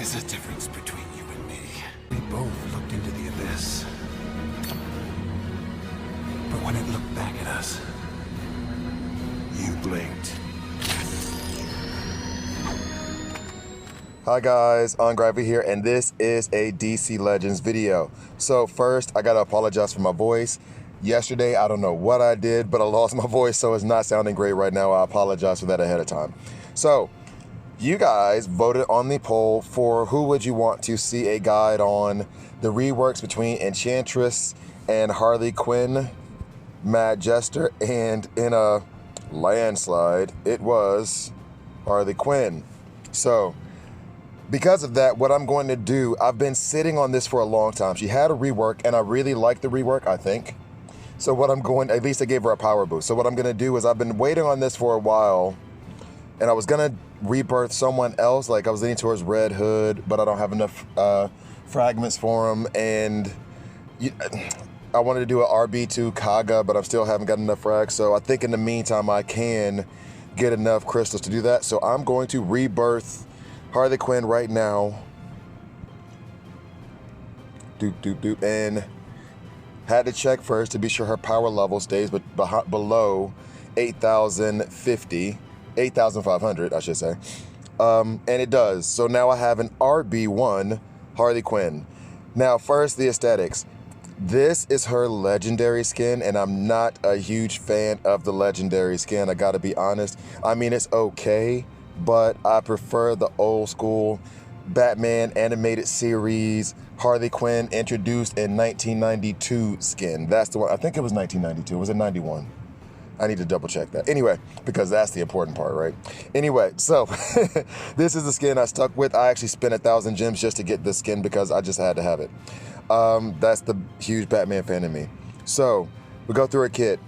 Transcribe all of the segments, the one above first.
is a difference between you and me. We both looked into the abyss. But when it looked back at us, you blinked. Hi guys, Ungravy here, and this is a DC Legends video. So first, I gotta apologize for my voice. Yesterday, I don't know what I did, but I lost my voice, so it's not sounding great right now. I apologize for that ahead of time. So, you guys voted on the poll for who would you want to see a guide on the reworks between Enchantress and Harley Quinn Mad Jester, and in a landslide, it was Harley Quinn. So, because of that, what I'm going to do, I've been sitting on this for a long time. She had a rework, and I really like the rework, I think. So what I'm going, at least I gave her a power boost. So what I'm going to do is I've been waiting on this for a while, and I was going to rebirth someone else. Like I was leaning towards Red Hood, but I don't have enough fragments for him. And I wanted to do a RB2 Kaga, but I still haven't got enough frags. So I think in the meantime, I can get enough crystals to do that. So I'm going to rebirth Harley Quinn right now. And had to check first to be sure her power level stays below 8,500, I should say. And it does. So now I have an RB1 Harley Quinn. Now, first, the aesthetics. This is her legendary skin, and I'm not a huge fan of the legendary skin. I gotta be honest. I mean, it's okay, but I prefer the old school Batman animated series Harley Quinn introduced in 1992 skin. That's the one. I think it was 1992. Was it 91? I need to double check that. Anyway, because that's the important part, right? Anyway, so this is the skin I stuck with. I actually spent 1,000 gems just to get this skin because I just had to have it. That's the huge Batman fan in me. So we go through her kit.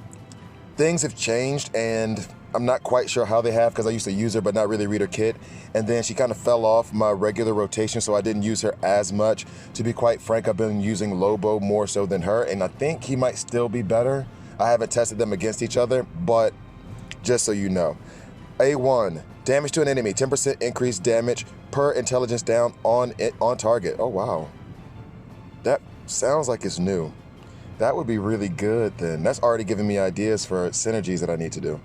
Things have changed, and I'm not quite sure how they have because I used to use her but not really read her kit. And then she kind of fell off my regular rotation, so I didn't use her as much. To be quite frank, I've been using Lobo more so than her, and I think he might still be better. I haven't tested them against each other, but just so you know. A1, damage to an enemy, 10% increased damage per intelligence down on target. Oh, wow. That sounds like it's new. That would be really good then. That's already giving me ideas for synergies that I need to do.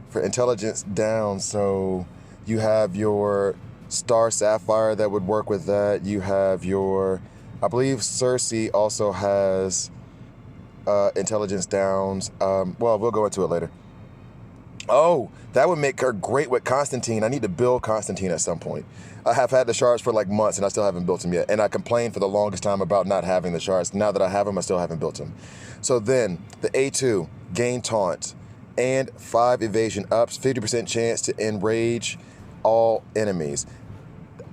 For intelligence down, so you have your Star Sapphire that would work with that. You have your, I believe Cersei also has intelligence downs. Well, we'll go into it later. Oh, that would make her great with Constantine. I need to build Constantine at some point. I have had the shards for like months and I still haven't built him yet. And I complained for the longest time about not having the shards. Now that I have them, I still haven't built them. So then the A2, gain taunt and 5 evasion ups, 50% chance to enrage all enemies.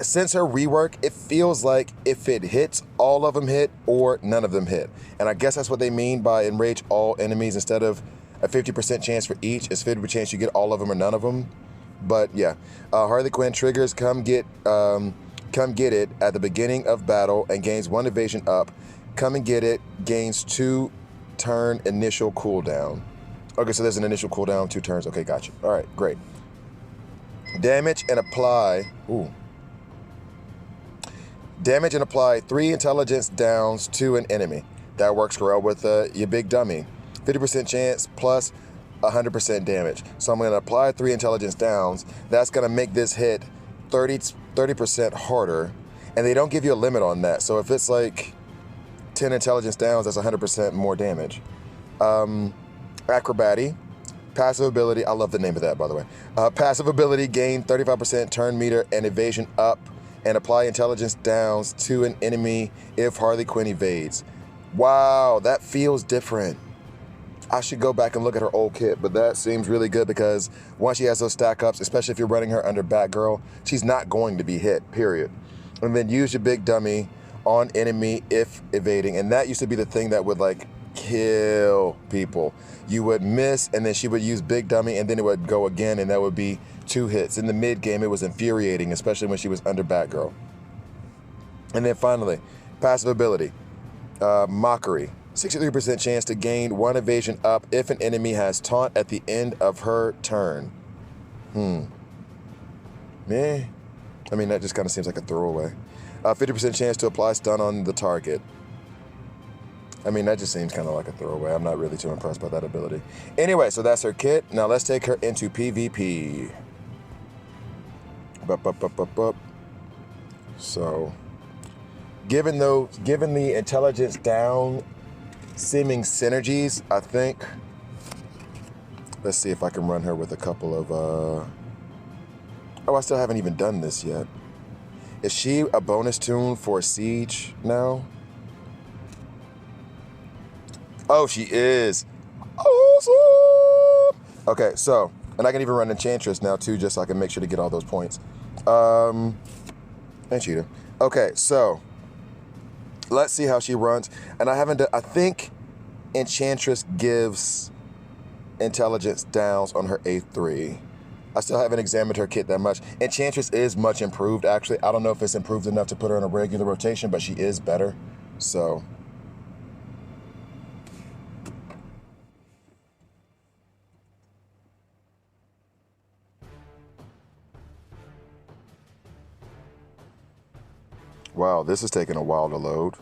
Since her rework, it feels like if it hits, all of them hit or none of them hit. And I guess that's what they mean by enrage all enemies. Instead of a 50% chance for each, it's 50% chance you get all of them or none of them. But yeah, Harley Quinn triggers come get it at the beginning of battle and gains 1 evasion up. Come and get it gains 2 turn initial cooldown. Okay, so there's an initial cooldown, 2 turns. Okay, gotcha. All right, great. Damage and apply. Ooh. Damage and apply 3 intelligence downs to an enemy. That works well with your big dummy. 50% chance plus 100% damage. So I'm going to apply 3 intelligence downs. That's going to make this hit 30% harder. And they don't give you a limit on that. So if it's like 10 intelligence downs, that's 100% more damage. Acrobatic. Passive ability. I love the name of that, by the way. Passive ability, gain 35% turn meter and evasion up. And apply intelligence downs to an enemy if Harley Quinn evades. Wow, that feels different. I should go back and look at her old kit, but that seems really good because once she has those stack ups, especially if you're running her under Batgirl, she's not going to be hit, period. And then use your big dummy on enemy if evading. And that used to be the thing that would like kill people. You would miss and then she would use big dummy and then it would go again and that would be 2 hits. In the mid game, it was infuriating, especially when she was under Batgirl. And then finally, passive ability, mockery. 63% chance to gain 1 evasion up if an enemy has taunt at the end of her turn. I mean, that just kind of seems like a throwaway. 50% chance to apply stun on the target. I mean, that just seems kind of like a throwaway. I'm not really too impressed by that ability. Anyway, so that's her kit. Now let's take her into PvP. So, given the intelligence down seeming synergies, I think, let's see if I can run her with a couple of, oh, I still haven't even done this yet. Is she a bonus tune for Siege now? Oh, she is. Awesome! Okay, so, and I can even run Enchantress now too, just so I can make sure to get all those points. And Cheetah. Okay, so, let's see how she runs. And I haven't done, I think Enchantress gives intelligence downs on her A3. I still haven't examined her kit that much. Enchantress is much improved, actually. I don't know if it's improved enough to put her in a regular rotation, but she is better. So. Wow, this is taking a while to load.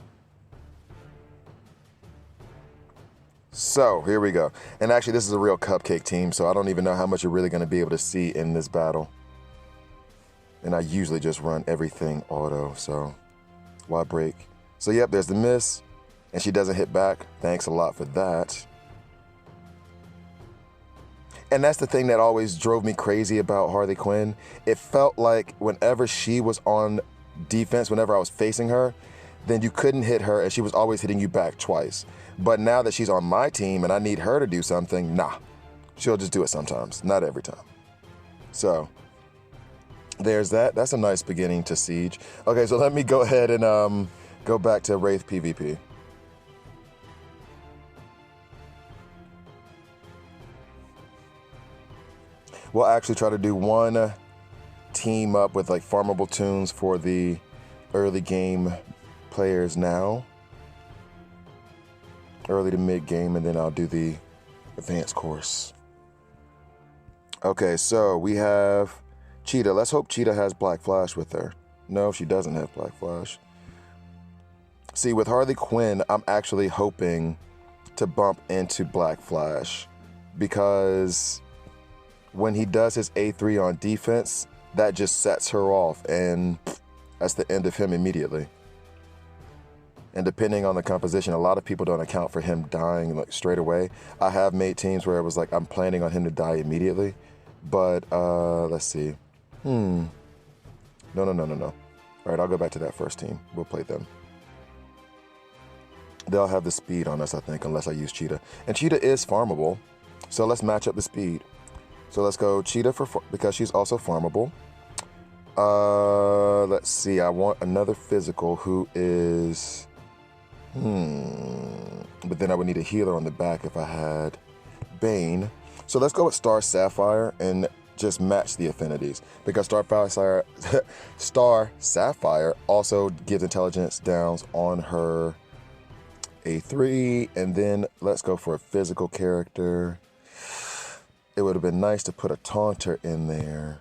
So, here we go. And actually, this is a real cupcake team, so I don't even know how much you're really going to be able to see in this battle. And I usually just run everything auto, so why break? So, yep, there's the miss, and she doesn't hit back. Thanks a lot for that. And that's the thing that always drove me crazy about Harley Quinn. It felt like whenever she was on defense, whenever I was facing her, then you couldn't hit her, and she was always hitting you back twice. But now that she's on my team and I need her to do something, nah. She'll just do it sometimes, not every time. So, there's that. That's a nice beginning to Siege. Okay, so let me go ahead and go back to Wraith PvP. We'll actually try to do one team up with like farmable tunes for the early game players now. Early to mid game, and then I'll do the advanced course. Okay, so we have Cheetah. Let's hope Cheetah has Black Flash with her. No, she doesn't have Black Flash. See, with Harley Quinn, I'm actually hoping to bump into Black Flash because when he does his A3 on defense, that just sets her off, and that's the end of him immediately. And depending on the composition, a lot of people don't account for him dying like straight away. I have made teams where it was like I'm planning on him to die immediately, but let's see. No. All right, I'll go back to that first team. We'll play them. They'll have the speed on us, I think, unless I use Cheetah. And Cheetah is farmable, so let's match up the speed. So let's go Cheetah because she's also farmable. Let's see. I want another physical who is. But then I would need a healer on the back if I had Bane. So let's go with Star Sapphire and just match the affinities, because Star Sapphire also gives intelligence downs on her A3. And then let's go for a physical character. It would have been nice to put a taunter in there,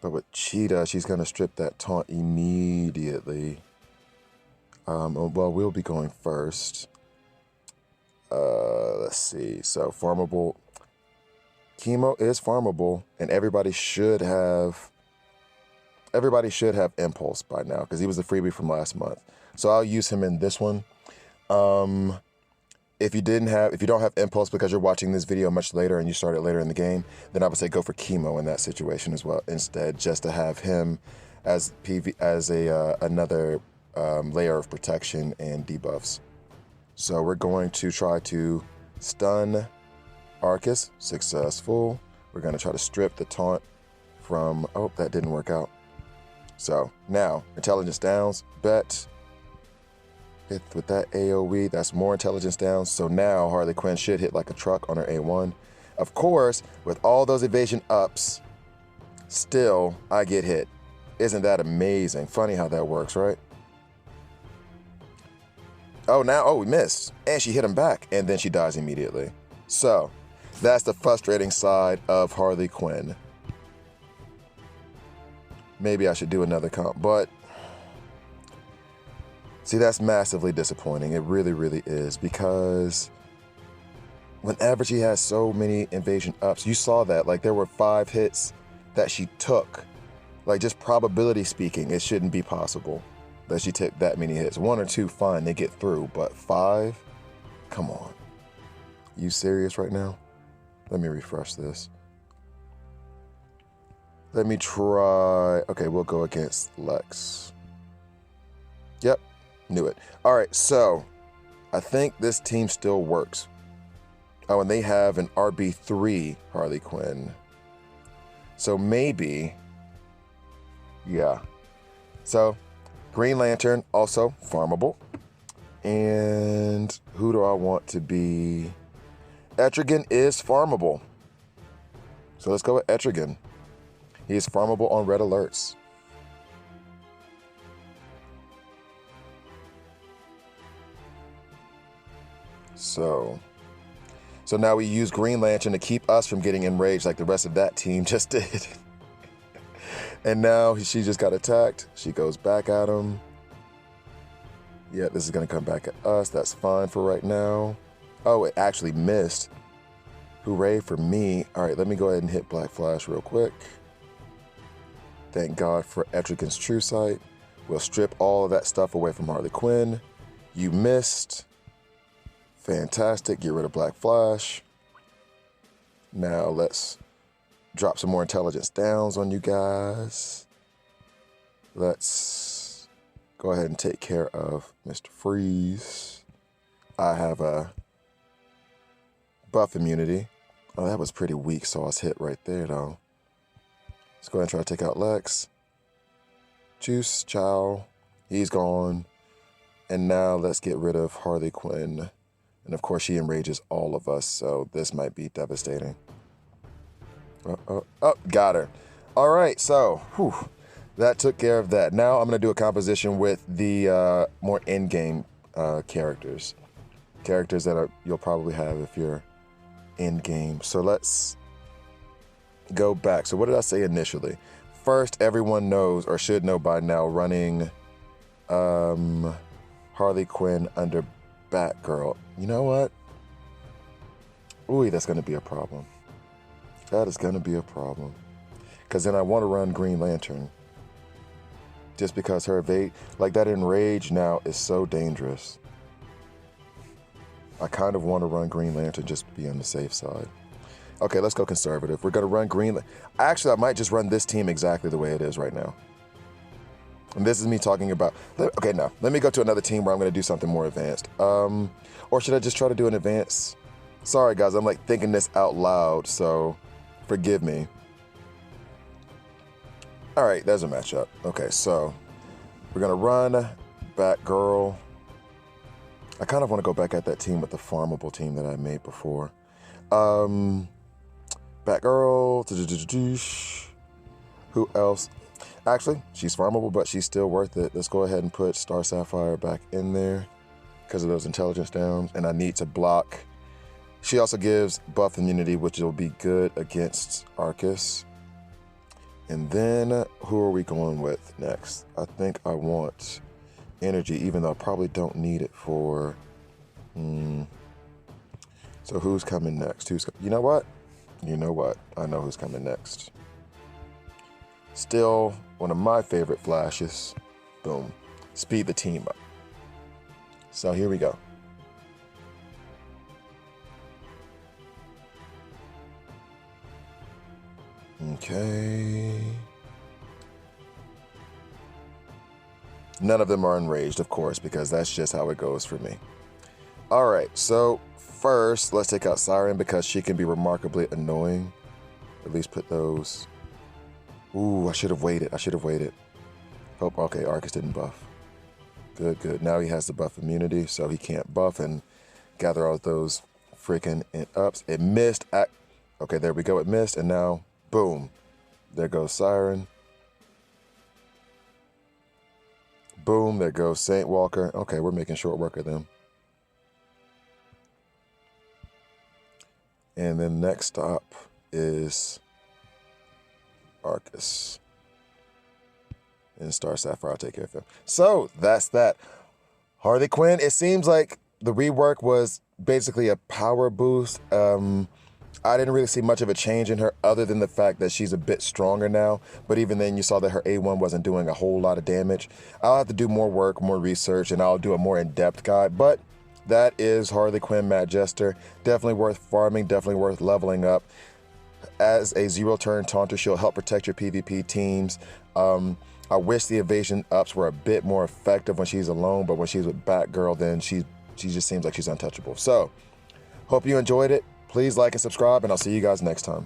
but with Cheetah, she's going to strip that taunt immediately. Well, we'll be going first. Let's see. So farmable. Chemo is farmable, and everybody should have Impulse by now because he was a freebie from last month. So I'll use him in this one. If you don't have Impulse because you're watching this video much later and you started later in the game, then I would say go for Chemo in that situation as well instead, just to have him as another layer of protection and debuffs. So we're going to try to stun Arcus. Successful. We're going to try to strip the taunt from... Oh, that didn't work out. So now, intelligence downs. Bet. With that AoE, that's more intelligence downs. So now Harley Quinn should hit like a truck on her A1. Of course, with all those evasion ups, still I get hit. Isn't that amazing? Funny how that works, right? Oh, we missed. And she hit him back, and then she dies immediately. So, that's the frustrating side of Harley Quinn. maybe I should do another comp. But see, that's massively disappointing. It really, really is, because whenever she has so many invasion ups, you saw that, like, there were 5 hits that she took. Like, just probability speaking, it shouldn't be possible that she took that many hits. 1 or 2, fine, they get through, but 5? Come on. You serious right now? Let me refresh this. Let me try. Okay, we'll go against Lex. Yep, knew it. All right, so I think this team still works. Oh, and they have an RB3 Harley Quinn. So maybe, yeah. So Green Lantern, also farmable. And who do I want to be? Etrigan is farmable. So let's go with Etrigan. He is farmable on red alerts. So now we use Green Lantern to keep us from getting enraged like the rest of that team just did. And now she just got attacked. She goes back at him. Yeah, this is going to come back at us. That's fine for right now. Oh, it actually missed. Hooray for me. All right, let me go ahead and hit Black Flash real quick. Thank God for Etrigan's True Sight. We'll strip all of that stuff away from Harley Quinn. You missed. Fantastic. Get rid of Black Flash. Now let's drop some more intelligence downs on you guys. Let's go ahead and take care of Mr. Freeze. I have a buff immunity. Oh, that was pretty weak, so I was hit right there, though. Let's go ahead and try to take out Lex. Juice, Chow. He's gone. And now let's get rid of Harley Quinn. And of course, she enrages all of us, so this might be devastating. Oh, got her. All right, so that took care of that. Now I'm going to do a composition with the more in-game characters. Characters that you'll probably have if you're in-game. So let's go back. So what did I say initially? First, everyone knows or should know by now, running Harley Quinn under Batgirl. You know what? Ooh, that's going to be a problem. That is going to be a problem. Because then I want to run Green Lantern. Just because her evade, like that enrage now is so dangerous. I kind of want to run Green Lantern just to be on the safe side. Okay, let's go conservative. We're going to run Green Lantern. Actually, I might just run this team exactly the way it is right now. And this is me talking about, okay, no. Let me go to another team where I'm going to do something more advanced. Or should I just try to do an advance? Sorry, guys, I'm like thinking this out loud, so forgive me. All right, there's a matchup. Okay, so we're going to run Batgirl. I kind of want to go back at that team with the farmable team that I made before. Batgirl. Who else? Actually, she's farmable, but she's still worth it. Let's go ahead and put Star Sapphire back in there because of those intelligence downs. And I need to block. She also gives buff immunity, which will be good against Arcus. And then who are we going with next? I think I want energy, even though I probably don't need it for... So who's coming next? You know what? You know what? I know who's coming next. Still one of my favorite flashes. Boom. Speed the team up. So here we go. Okay. None of them are enraged, of course, because that's just how it goes for me. All right, so first, let's take out Siren because she can be remarkably annoying. At least put those... Ooh, I should have waited. Hope, okay, Arcus didn't buff. Good, good. Now he has the buff immunity, so he can't buff and gather all those freaking ups. It missed. Okay, there we go. It missed, and now, boom. There goes Siren. Boom, there goes Saint Walker. Okay, we're making short work of them. And then next up is Arcus. And Star Sapphire, I'll take care of him. So that's that. Harley Quinn, it seems like the rework was basically a power boost. I didn't really see much of a change in her other than the fact that she's a bit stronger now. But even then, you saw that her A1 wasn't doing a whole lot of damage. I'll have to do more work, more research, and I'll do a more in-depth guide. But that is Harley Quinn Mad Jester. Definitely worth farming, definitely worth leveling up. As a zero-turn taunter, she'll help protect your PvP teams. I wish the evasion ups were a bit more effective when she's alone, but when she's with Batgirl, then she just seems like she's untouchable. So, hope you enjoyed it. Please like and subscribe, and I'll see you guys next time.